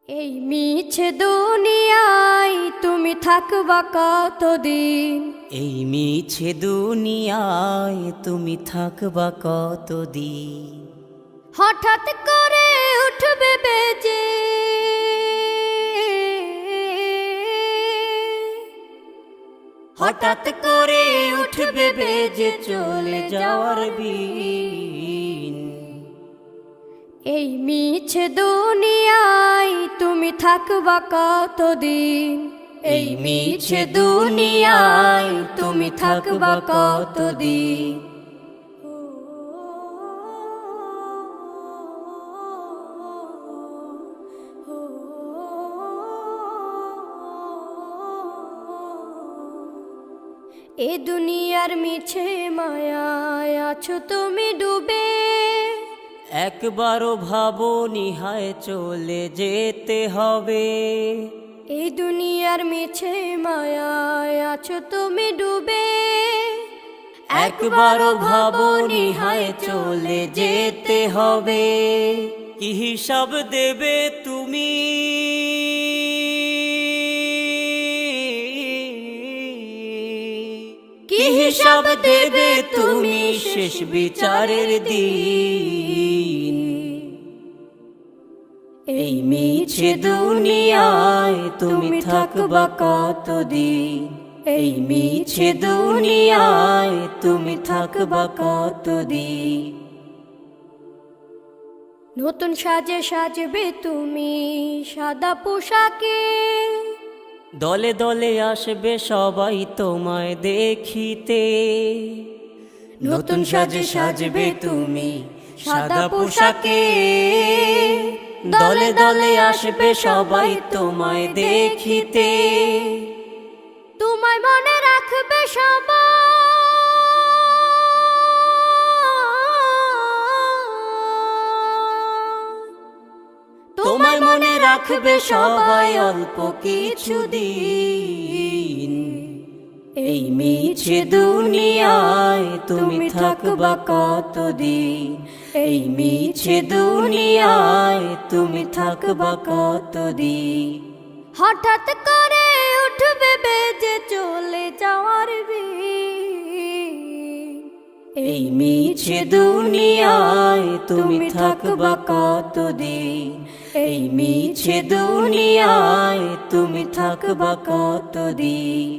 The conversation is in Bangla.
এই মিছে দুনিয়ায় তুমি থাকবা কতদিন? এই মিছে দুনিয়ায় তুমি থাকবা কতদিন? হঠাৎ করে উঠবে বেজে হঠাৎ করে উঠবে বেজে চলে যাওয়ার বিন। এই মিছে দুনিয়ায় তুমি থাকবা কতদিন? এই মিছে দুনিয়ায় তুমি থাকবা কতদিন? এ দুনিয়ার মিছে মায়ায় আছো তুমি ডুবে, একবারও ভাবো নিহায় চলে যেতে হবে। এই দুনিয়ার মিছে মায়ায় আছো তুমি ডুবে, একবারও ভাবো নিহায় চলে যেতে হবে। কি হিসাব দেবে তুমি? কি হিসাব দেবে তুমি শেষ বিচারের দিন? এই মিছে দুনিয়ায় তুমি থাকবা কতদিন? এই মিছে দুনিয়ায় তুমি থাকবা কতদিন? নতুন সাজে সাজবে তুমি সাদা পোশাকে, দলে দলে আসবে সবাই তোমায় দেখিতে। নতুন সাজে সাজবে তুমি সাদা পোশাকে, দলে দলে আসবে সবাই তোমায় দেখিতে। তোমায় মনে রাখবে সবাই, তোমায় মনে রাখবে সবাই অল্প কিছুদিন। এই মিছে দুনিয়ায় তুমি থাকবা কতদিন? এই মিছে দুনিয়ায় তুমি থাকবা কতদিন? হঠাৎ করে উঠবে বেজে চলে যাওয়ার বিন। এই মিছে দুনিয়ায় তুমি থাকবা কতদিন? এই মিছে দুনিয়ায় তুমি থাকবা কতদিন?